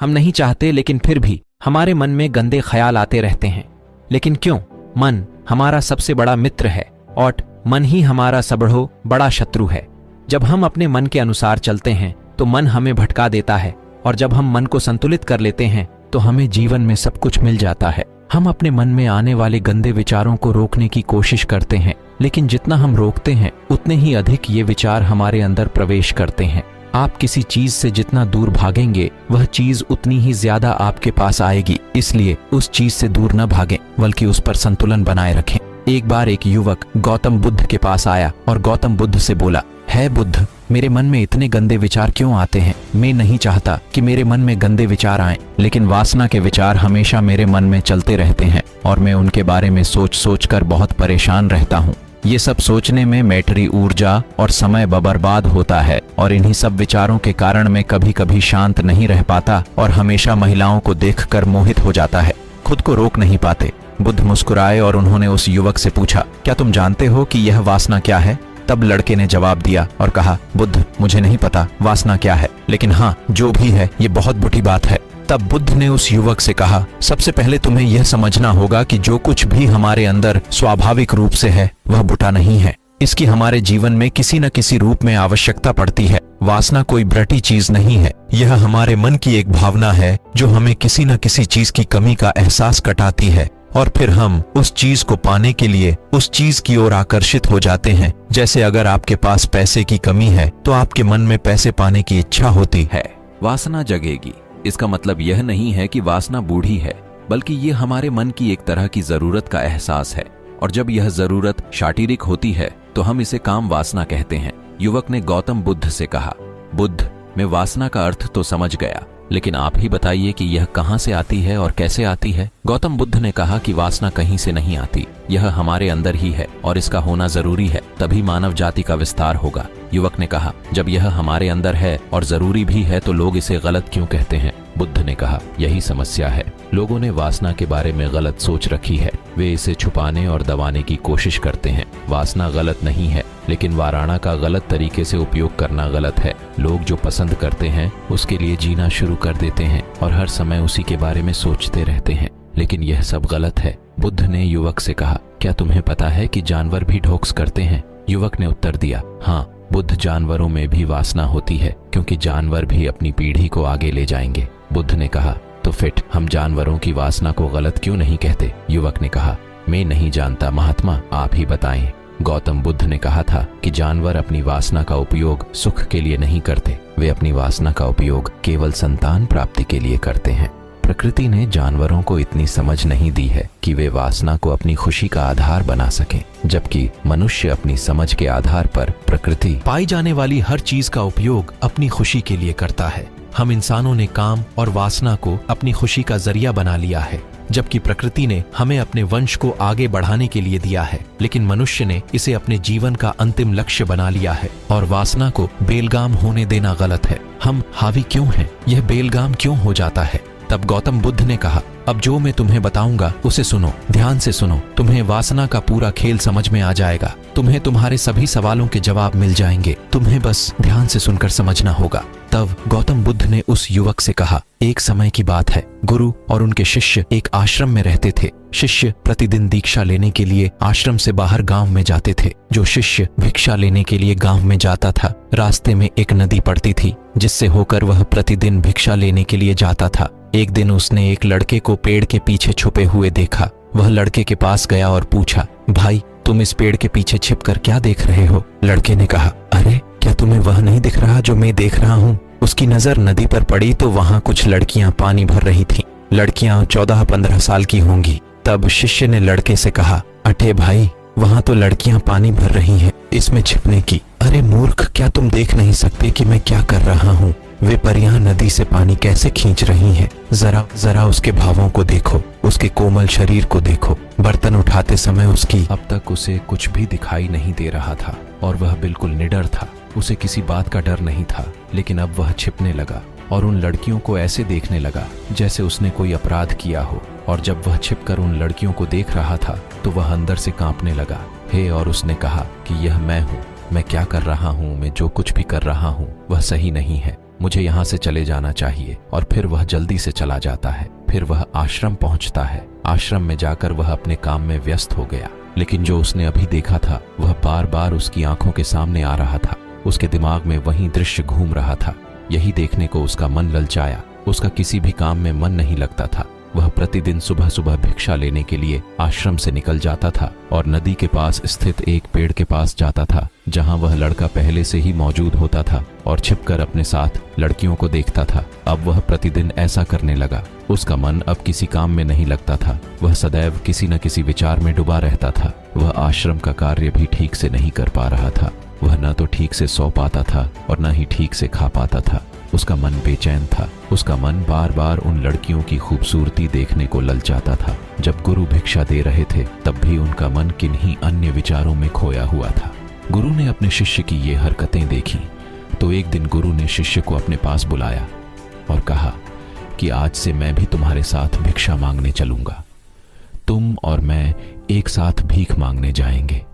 हम नहीं चाहते, लेकिन फिर भी हमारे मन में गंदे ख्याल आते रहते हैं। लेकिन क्यों? मन हमारा सबसे बड़ा मित्र है और मन ही हमारा सबसे बड़ा शत्रु है। जब हम अपने मन के अनुसार चलते हैं तो मन हमें भटका देता है, और जब हम मन को संतुलित कर लेते हैं तो हमें जीवन में सब कुछ मिल जाता है। हम अपने मन में आने वाले गंदे विचारों को रोकने की कोशिश करते हैं, लेकिन जितना हम रोकते हैं उतने ही अधिक ये विचार हमारे अंदर प्रवेश करते हैं। आप किसी चीज से जितना दूर भागेंगे वह चीज उतनी ही ज्यादा आपके पास आएगी। इसलिए उस चीज से दूर न भागें, बल्कि उस पर संतुलन बनाए रखें। एक बार एक युवक गौतम बुद्ध के पास आया और गौतम बुद्ध से बोला, है बुद्ध, मेरे मन में इतने गंदे विचार क्यों आते हैं? मैं नहीं चाहता कि मेरे मन में गंदे विचार आएं, लेकिन वासना के विचार हमेशा मेरे मन में चलते रहते हैं और मैं उनके बारे में सोच सोच कर बहुत परेशान रहता हूँ। ये सब सोचने में मेरी ऊर्जा और समय बर्बाद होता है, और इन्हीं सब विचारों के कारण मैं कभी कभी शांत नहीं रह पाता और हमेशा महिलाओं को देखकर मोहित हो जाता है, खुद को रोक नहीं पाते। बुद्ध मुस्कुराए और उन्होंने उस युवक से पूछा, क्या तुम जानते हो कि यह वासना क्या है? तब लड़के ने जवाब दिया और कहा, बुद्ध, मुझे नहीं पता वासना क्या है, लेकिन हाँ, जो भी है ये बहुत बुरी बात है। तब बुद्ध ने उस युवक से कहा, सबसे पहले तुम्हें यह समझना होगा कि जो कुछ भी हमारे अंदर स्वाभाविक रूप से है वह बुरा नहीं है। इसकी हमारे जीवन में किसी न किसी रूप में आवश्यकता पड़ती है। वासना कोई ब्रटी चीज नहीं है, यह हमारे मन की एक भावना है जो हमें किसी न किसी चीज की कमी का एहसास कराती है, और फिर हम उस चीज को पाने के लिए उस चीज की ओर आकर्षित हो जाते हैं। जैसे अगर आपके पास पैसे की कमी है तो आपके मन में पैसे पाने की इच्छा होती है। वासना जगेगी, इसका मतलब यह नहीं है कि वासना बूढ़ी है, बल्कि ये हमारे मन की एक तरह की जरूरत का एहसास है, और जब यह जरूरत शारीरिक होती है तो हम इसे काम वासना कहते हैं। युवक ने गौतम बुद्ध से कहा, बुद्ध, मैं वासना का अर्थ तो समझ गया, लेकिन आप ही बताइए कि यह कहां से आती है और कैसे आती है? गौतम बुद्ध ने कहा कि वासना कहीं से नहीं आती, यह हमारे अंदर ही है और इसका होना जरूरी है, तभी मानव जाति का विस्तार होगा। युवक ने कहा, जब यह हमारे अंदर है और जरूरी भी है तो लोग इसे गलत क्यों कहते हैं? बुद्ध ने कहा, यही समस्या है, लोगों ने वासना के बारे में गलत सोच रखी है, वे इसे छुपाने और दबाने की कोशिश करते हैं। वासना गलत नहीं है, लेकिन वाराणा का गलत तरीके से उपयोग करना गलत है। लोग जो पसंद करते हैं उसके लिए जीना शुरू कर देते हैं और हर समय उसी के बारे में सोचते रहते हैं, लेकिन यह सब गलत है। बुद्ध ने युवक से कहा, क्या तुम्हें पता है कि जानवर भी ढोक्स करते हैं? युवक ने उत्तर दिया, हाँ बुद्ध, जानवरों में भी वासना होती है, क्योंकि जानवर भी अपनी पीढ़ी को आगे ले जाएंगे। बुद्ध ने कहा, तो फिर हम जानवरों की वासना को गलत क्यों नहीं कहते? युवक ने कहा, मैं नहीं जानता महात्मा, आप ही बताएं। गौतम बुद्ध ने कहा था कि जानवर अपनी वासना का उपयोग सुख के लिए नहीं करते, वे अपनी वासना का उपयोग केवल संतान प्राप्ति के लिए करते हैं। प्रकृति ने जानवरों को इतनी समझ नहीं दी है कि वे वासना को अपनी खुशी का आधार बना सकें, जबकि मनुष्य अपनी समझ के आधार पर प्रकृति पाई जाने वाली हर चीज का उपयोग अपनी खुशी के लिए करता है। हम इंसानों ने काम और वासना को अपनी खुशी का जरिया बना लिया है, जबकि प्रकृति ने हमें अपने वंश को आगे बढ़ाने के लिए दिया है, लेकिन मनुष्य ने इसे अपने जीवन का अंतिम लक्ष्य बना लिया है। और वासना को बेलगाम होने देना गलत है। हम हावी क्यों हैं? यह बेलगाम क्यों हो जाता है? तब गौतम बुद्ध ने कहा, अब जो मैं तुम्हें बताऊंगा उसे सुनो, ध्यान से सुनो, तुम्हें वासना का पूरा खेल समझ में आ जाएगा। तुम्हें तुम्हारे सभी सवालों के जवाब मिल जाएंगे, तुम्हें बस ध्यान से सुनकर समझना होगा। तब गौतम बुद्ध ने उस युवक से कहा, एक समय की बात है, गुरु और उनके शिष्य एक आश्रम में रहते थे। शिष्य प्रतिदिन दीक्षा लेने के लिए आश्रम से बाहर गांव में जाते थे। जो शिष्य भिक्षा लेने के लिए गांव में जाता था, रास्ते में एक नदी पड़ती थी, जिससे होकर वह प्रतिदिन भिक्षा लेने के लिए जाता था। एक दिन उसने एक लड़के को पेड़ के पीछे छुपे हुए देखा। वह लड़के के पास गया और पूछा, भाई तुम इस पेड़ के पीछे छिपकर क्या देख रहे हो? लड़के ने कहा, अरे क्या तुम्हें वह नहीं दिख रहा जो मैं देख रहा हूँ? उसकी नजर नदी पर पड़ी तो वहाँ कुछ लड़कियां पानी भर रही थीं। लड़कियां 14-15 साल की होंगी। तब शिष्य ने लड़के से कहा, अटे भाई, वहाँ तो लड़कियां पानी भर रही हैं, इसमें छिपने की? अरे मूर्ख, क्या तुम देख नहीं सकते कि मैं क्या कर रहा हूँ? वे परियां नदी से पानी कैसे खींच रही हैं? जरा जरा उसके भावों को देखो, उसके कोमल शरीर को देखो। बर्तन उठाते समय उसकी अब तक उसे कुछ भी दिखाई नहीं दे रहा था और वह बिल्कुल निडर था। उसे किसी बात का डर नहीं था, लेकिन अब वह छिपने लगा और उन लड़कियों को ऐसे देखने लगा जैसे उसने कोई अपराध किया हो। और जब वह छिपकर उन लड़कियों को देख रहा था तो वह अंदर से कांपने लगा। और उसने कहा कि यह मैं हूँ, मैं क्या कर रहा हूँ, मैं जो कुछ भी कर रहा हूँ वह सही नहीं है। मुझे यहाँ से चले जाना चाहिए। और फिर वह जल्दी से चला जाता है। फिर वह आश्रम पहुंचता है। आश्रम में जाकर वह अपने काम में व्यस्त हो गया, लेकिन जो उसने अभी देखा था वह बार बार उसकी आंखों के सामने आ रहा था। उसके दिमाग में वही दृश्य घूम रहा था। यही देखने को उसका मन ललचाया। उसका किसी भी काम में मन नहीं लगता था। वह प्रतिदिन सुबह सुबह भिक्षा लेने के लिए आश्रम से निकल जाता था और नदी के पास स्थित एक पेड़ के पास जाता था, जहां वह लड़का पहले से ही मौजूद होता था और छिपकर अपने साथ लड़कियों को देखता था। अब वह प्रतिदिन ऐसा करने लगा। उसका मन अब किसी काम में नहीं लगता था। वह सदैव किसी न किसी विचार में डूबा रहता था। वह आश्रम का कार्य भी ठीक से नहीं कर पा रहा था। वह न तो ठीक से सो पाता था और न ही ठीक से खा पाता था। उसका मन बेचैन था। उसका मन बार बार उन लड़कियों की खूबसूरती देखने को ललचाता था। जब गुरु भिक्षा दे रहे थे तब भी उनका मन किन्हीं अन्य विचारों में खोया हुआ था। गुरु ने अपने शिष्य की ये हरकतें देखी तो एक दिन गुरु ने शिष्य को अपने पास बुलाया और कहा कि आज से मैं भी तुम्हारे साथ भिक्षा मांगने चलूंगा। तुम और मैं एक साथ भीख मांगने जाएंगे।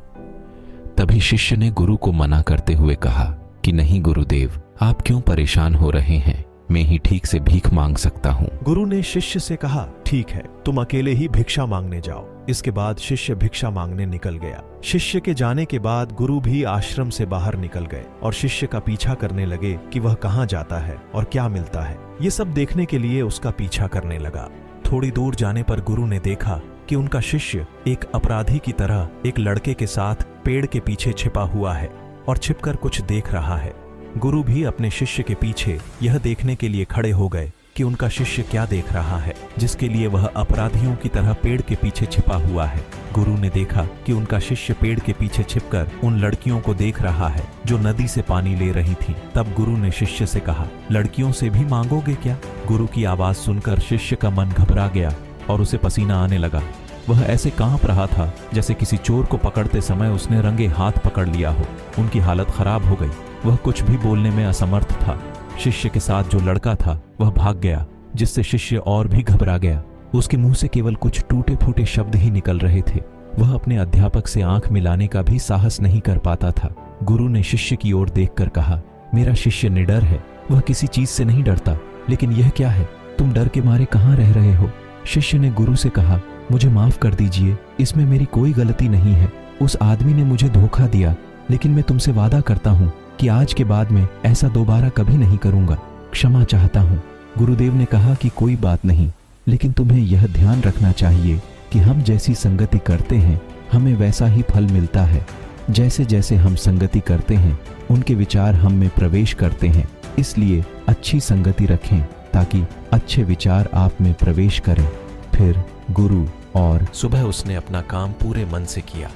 तभी शिष्य ने गुरु को मना करते हुए कहा कि नहीं गुरुदेव, आप क्यों परेशान हो रहे हैं, मैं ही ठीक से भीख मांग सकता हूँ। गुरु ने शिष्य से कहा, ठीक है, तुम अकेले ही भिक्षा मांगने जाओ। इसके बाद शिष्य भिक्षा मांगने निकल गया। शिष्य के जाने के बाद गुरु भी आश्रम से बाहर निकल गए और शिष्य का पीछा करने लगे कि वह कहाँ जाता है और क्या मिलता है। ये सब देखने के लिए उसका पीछा करने लगा। थोड़ी दूर जाने पर गुरु ने देखा कि उनका शिष्य एक अपराधी की तरह एक लड़के के साथ पेड़ के पीछे छिपा हुआ है और छिपकर कुछ देख रहा है। गुरु भी अपने शिष्य के पीछे यह देखने के लिए खड़े हो गए कि उनका शिष्य क्या देख रहा है, जिसके लिए वह अपराधियों की तरह पेड़ के पीछे छिपा हुआ है। गुरु ने देखा कि उनका शिष्य पेड़ के पीछे छिपकर उन लड़कियों को देख रहा है जो नदी से पानी ले रही थी। तब गुरु ने शिष्य से कहा, लड़कियों से भी मांगोगे क्या? गुरु की आवाज सुनकर शिष्य का मन घबरा गया और उसे पसीना आने लगा। वह ऐसे कांप रहा था जैसे किसी चोर को पकड़ते समय उसने रंगे हाथ पकड़ लिया हो। उनकी हालत खराब हो गई। वह कुछ भी बोलने में असमर्थ था। शिष्य के साथ जो लड़का था वह भाग गया, जिससे शिष्य और भी घबरा गया। उसके मुंह से केवल कुछ टूटे फूटे शब्द ही निकल रहे थे। वह अपने अध्यापक से आंख मिलाने का भी साहस नहीं कर पाता था। गुरु ने शिष्य की ओर देखकर कहा, मेरा शिष्य निडर है, वह किसी चीज से नहीं डरता। लेकिन यह क्या है, तुम डर के मारे कहाँ रह रहे हो? शिष्य ने गुरु से कहा, मुझे माफ कर दीजिए, इसमें मेरी कोई गलती नहीं है। उस आदमी ने मुझे धोखा दिया, लेकिन मैं तुमसे वादा करता हूँ कि आज के बाद में ऐसा दोबारा कभी नहीं करूंगा। क्षमा चाहता हूँ। गुरुदेव ने कहा कि कोई बात नहीं, लेकिन तुम्हें यह ध्यान रखना चाहिए कि हम जैसी संगति करते हैं हमें वैसा ही फल मिलता है। जैसे जैसे हम संगति करते हैं उनके विचार हम में प्रवेश करते हैं। इसलिए अच्छी संगति रखें ताकि अच्छे विचार आप में प्रवेश करें। फिर गुरु और सुबह उसने अपना काम पूरे मन से किया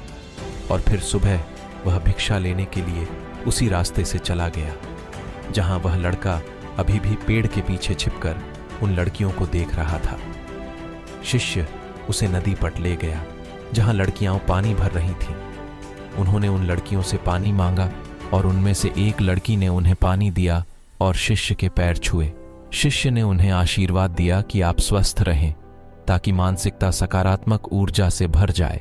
और फिर सुबह वह भिक्षा लेने के लिए उसी रास्ते से चला गया जहां वह लड़का अभी भी पेड़ के पीछे छिपकर उन लड़कियों को देख रहा था। शिष्य उसे नदी पर ले गया जहां लड़कियां पानी भर रही थीं। उन्होंने उन लड़कियों से पानी मांगा और उनमें से एक लड़की ने उन्हें पानी दिया और शिष्य के पैर छुए। शिष्य ने उन्हें आशीर्वाद दिया कि आप स्वस्थ रहें ताकि मानसिकता सकारात्मक ऊर्जा से भर जाए।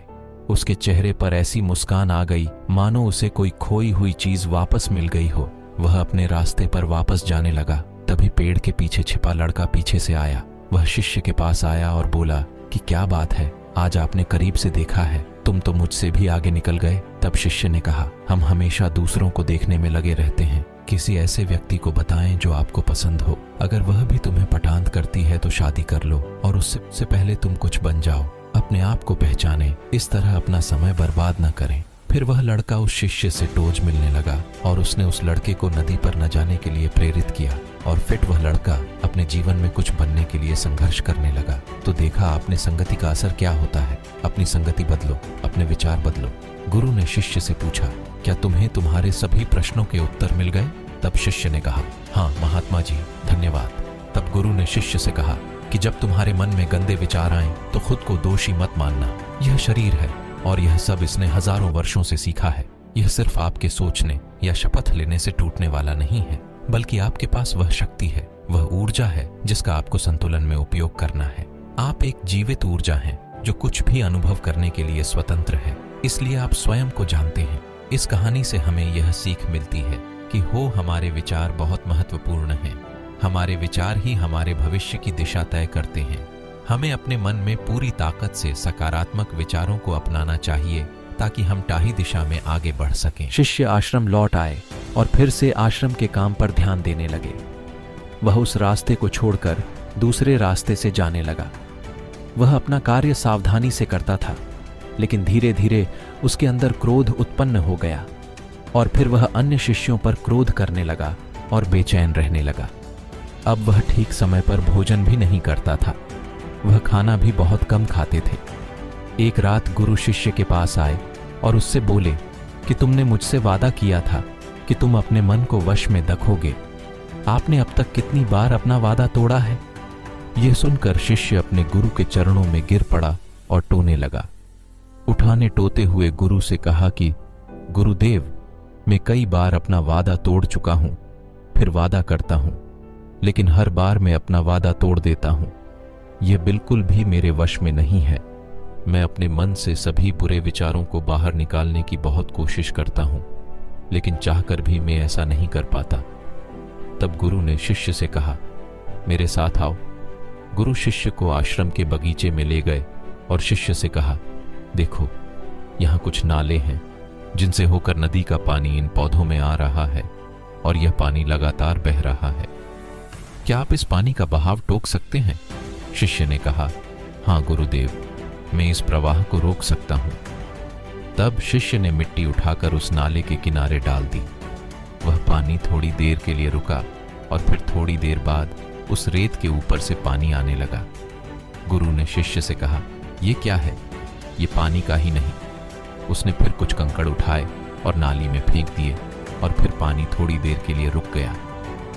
उसके चेहरे पर ऐसी मुस्कान आ गई मानो उसे कोई खोई हुई चीज वापस मिल गई हो। वह अपने रास्ते पर वापस जाने लगा। तभी पेड़ के पीछे छिपा लड़का पीछे से आया। वह शिष्य के पास आया और बोला कि क्या बात है, आज आपने करीब से देखा है, तुम तो मुझसे भी आगे निकल गए। तब शिष्य ने कहा, हम हमेशा दूसरों को देखने में लगे रहते हैं। किसी ऐसे व्यक्ति को बताएं जो आपको पसंद हो। अगर वह भी तुम्हें पटांत करती है तो शादी कर लो और उससे पहले तुम कुछ बन जाओ। अपने आप को पहचानें, इस तरह अपना समय बर्बाद न करें। फिर वह लड़का उस शिष्य से टोज मिलने लगा और उसने उस लड़के को नदी पर न जाने के लिए प्रेरित किया और फिर वह लड़का अपने जीवन में कुछ बनने के लिए संघर्ष करने लगा। तो देखा आपने संगति का असर क्या होता है। अपनी संगति बदलो, अपने विचार बदलो। गुरु ने शिष्य से पूछा, क्या तुम्हें तुम्हारे सभी प्रश्नों के उत्तर मिल गए? तब शिष्य ने कहा, हाँ महात्मा जी, धन्यवाद। तब गुरु ने शिष्य से कहा कि जब तुम्हारे मन में गंदे विचार आएं तो खुद को दोषी मत मानना। यह शरीर है और यह सब इसने हजारों वर्षों से सीखा है। यह सिर्फ आपके सोचने या शपथ लेने से टूटने वाला नहीं है, बल्कि आपके पास वह शक्ति है, वह ऊर्जा है जिसका आपको संतुलन में उपयोग करना है। आप एक जीवित ऊर्जा हैं जो कुछ भी अनुभव करने के लिए स्वतंत्र है। इसलिए आप स्वयं को जानते हैं। इस कहानी से हमें यह सीख मिलती है कि हो हमारे विचार बहुत महत्वपूर्ण हैं। हमारे विचार ही हमारे भविष्य की दिशा तय करते हैं। हमें अपने मन में पूरी ताकत से सकारात्मक विचारों को अपनाना चाहिए ताकि हम टाही दिशा में आगे बढ़ सकें। शिष्य आश्रम लौट आए और फिर से आश्रम के काम पर ध्यान देने लगे। वह उस रास्ते को छोड़कर दूसरे रास्ते से जाने लगा। वह अपना कार्य सावधानी से करता था, लेकिन धीरे धीरे उसके अंदर क्रोध उत्पन्न हो गया और फिर वह अन्य शिष्यों पर क्रोध करने लगा और बेचैन रहने लगा। अब वह ठीक समय पर भोजन भी नहीं करता था। वह खाना भी बहुत कम खाते थे। एक रात गुरु शिष्य के पास आए और उससे बोले कि तुमने मुझसे वादा किया था कि तुम अपने मन को वश में रखोगे। आपने अब तक कितनी बार अपना वादा तोड़ा है? यह सुनकर शिष्य अपने गुरु के चरणों में गिर पड़ा और टोने लगा। उठाने टोते हुए गुरु से कहा कि गुरुदेव, मैं कई बार अपना वादा तोड़ चुका हूं, फिर वादा करता हूं, लेकिन हर बार मैं अपना वादा तोड़ देता हूं। यह बिल्कुल भी मेरे वश में नहीं है। मैं अपने मन से सभी बुरे विचारों को बाहर निकालने की बहुत कोशिश करता हूं, लेकिन चाहकर भी मैं ऐसा नहीं कर पाता। तब गुरु ने शिष्य से कहा, मेरे साथ आओ। गुरु शिष्य को आश्रम के बगीचे में ले गए और शिष्य से कहा, देखो, यहाँ कुछ नाले हैं जिनसे होकर नदी का पानी इन पौधों में आ रहा है और यह पानी लगातार बह रहा है। क्या आप इस पानी का बहाव टोक सकते हैं? शिष्य ने कहा, हाँ गुरुदेव, मैं इस प्रवाह को रोक सकता हूं। तब शिष्य ने मिट्टी उठाकर उस नाले के किनारे डाल दी। वह पानी थोड़ी देर के लिए रुका और फिर थोड़ी देर बाद उस रेत के ऊपर से पानी आने लगा। गुरु ने शिष्य से कहा, यह क्या है? ये पानी का ही नहीं। उसने फिर कुछ कंकड़ उठाए और नाली में फेंक दिए और फिर पानी थोड़ी देर के लिए रुक गया,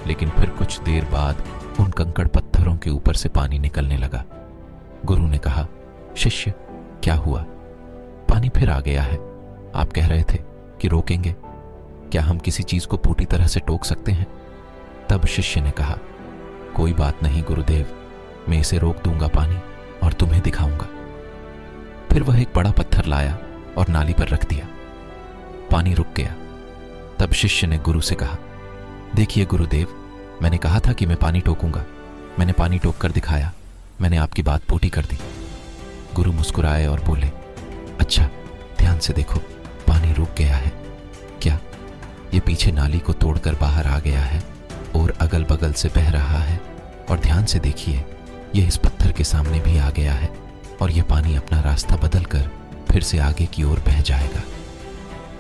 लेकिन फिर कुछ देर बाद उन कंकड़ पत्थरों के ऊपर से पानी निकलने लगा। गुरु ने कहा, शिष्य, क्या हुआ? पानी फिर आ गया है। आप कह रहे थे कि रोकेंगे। क्या हम किसी चीज को पूरी तरह से टोक सकते हैं? तब शिष्य ने कहा, कोई बात नहीं गुरुदेव, मैं इसे रोक दूंगा पानी और तुम्हें दिखाऊंगा। फिर वह एक बड़ा पत्थर लाया और नाली पर रख दिया। पानी रुक गया। तब शिष्य ने गुरु से कहा, देखिए गुरुदेव, मैंने कहा था कि मैं पानी टोकूंगा। मैंने पानी टोक कर दिखाया। मैंने आपकी बात पूरी कर दी। गुरु मुस्कुराए और बोले, अच्छा, ध्यान से देखो, पानी रुक गया है। क्या ये पीछे नाली को तोड़कर बाहर आ गया है और अगल बगल से बह रहा है? और ध्यान से देखिए, यह इस पत्थर के सामने भी आ गया है और यह पानी अपना रास्ता बदलकर फिर से आगे की ओर बह जाएगा।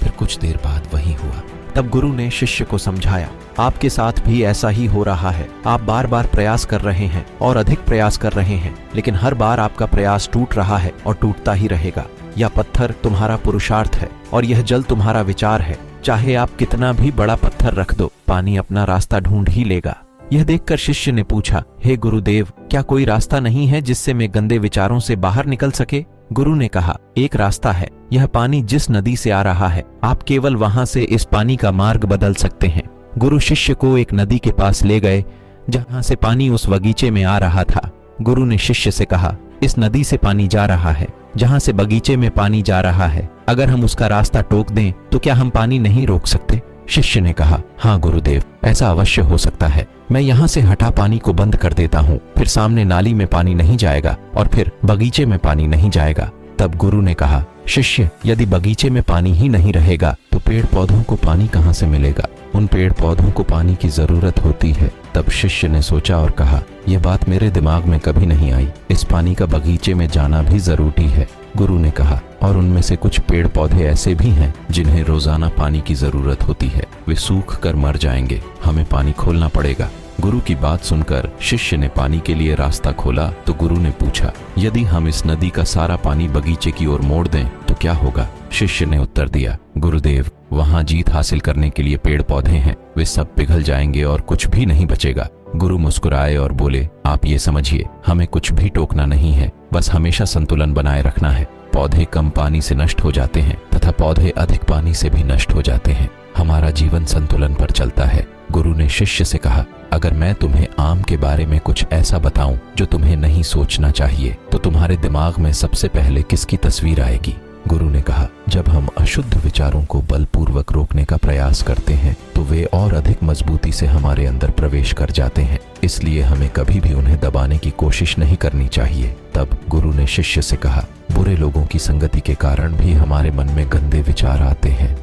फिर कुछ देर बाद वही हुआ। तब गुरु ने शिष्य को समझाया, आपके साथ भी ऐसा ही हो रहा है। आप बार बार प्रयास कर रहे हैं और अधिक प्रयास कर रहे हैं, लेकिन हर बार आपका प्रयास टूट रहा है और टूटता ही रहेगा। यह पत्थर तुम्हारा पुरुषार्थ है और यह जल तुम्हारा विचार है। चाहे आप कितना भी बड़ा पत्थर रख दो, पानी अपना रास्ता ढूंढ ही लेगा। यह देखकर शिष्य ने पूछा, हे गुरुदेव, क्या कोई रास्ता नहीं है जिससे मैं गंदे विचारों से बाहर निकल सके? गुरु ने कहा, एक रास्ता है। यह पानी जिस नदी से आ रहा है, आप केवल वहां से इस पानी का मार्ग बदल सकते हैं। गुरु शिष्य को एक नदी के पास ले गए जहां से पानी उस बगीचे में आ रहा था। गुरु ने शिष्य से कहा, इस नदी से पानी जा रहा है जहां से बगीचे में पानी जा रहा है। अगर हम उसका रास्ता टोक दें तो क्या हम पानी नहीं रोक सकते? शिष्य ने कहा, हाँ गुरुदेव, ऐसा अवश्य हो सकता है। मैं यहाँ से हटा पानी को बंद कर देता हूँ, फिर सामने नाली में पानी नहीं जाएगा और फिर बगीचे में पानी नहीं जाएगा। तब गुरु ने कहा, शिष्य, यदि बगीचे में पानी ही नहीं रहेगा तो पेड़ पौधों को पानी कहाँ से मिलेगा? उन पेड़ पौधों को पानी की जरूरत होती है। तब शिष्य ने सोचा और कहा, यह बात मेरे दिमाग में कभी नहीं आई। इस पानी का बगीचे में जाना भी जरूरी है। गुरु ने कहा, और उनमें से कुछ पेड़ पौधे ऐसे भी हैं जिन्हें रोजाना पानी की जरूरत होती है। वे सूख कर मर जाएंगे। हमें पानी खोलना पड़ेगा। गुरु की बात सुनकर शिष्य ने पानी के लिए रास्ता खोला तो गुरु ने पूछा, यदि हम इस नदी का सारा पानी बगीचे की ओर मोड़ दें तो क्या होगा? शिष्य ने उत्तर दिया, गुरुदेव, वहां जीत हासिल करने के लिए पेड़ पौधे हैं। वे सब पिघल जाएंगे और कुछ भी नहीं बचेगा। गुरु मुस्कुराए और बोले, आप ये समझिए, हमें कुछ भी टोकना नहीं है, बस हमेशा संतुलन बनाए रखना है। पौधे कम पानी से नष्ट हो जाते हैं तथा पौधे अधिक पानी से भी नष्ट हो जाते हैं। हमारा जीवन संतुलन पर चलता है। गुरु ने शिष्य से कहा, अगर मैं तुम्हें आम के बारे में कुछ ऐसा बताऊं जो तुम्हें नहीं सोचना चाहिए तो तुम्हारे दिमाग में सबसे पहले किसकी तस्वीर आएगी? गुरु ने कहा, जब हम अशुद्ध विचारों को बलपूर्वक रोकने का प्रयास करते हैं तो वे और अधिक मजबूती से हमारे अंदर प्रवेश कर जाते हैं, इसलिए हमें कभी भी उन्हें दबाने की कोशिश नहीं करनी चाहिए। तब गुरु ने शिष्य से कहा, बुरे लोगों की संगति के कारण भी हमारे मन में गंदे विचार आते हैं।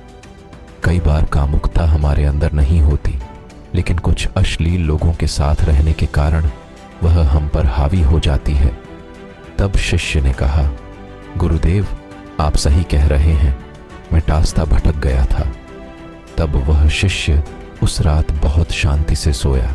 कई बार कामुकता हमारे अंदर नहीं होती, लेकिन कुछ अश्लील लोगों के साथ रहने के कारण वह हम पर हावी हो जाती है। तब शिष्य ने कहा, गुरुदेव, आप सही कह रहे हैं, मैं टास्ता भटक गया था। तब वह शिष्य उस रात बहुत शांति से सोया।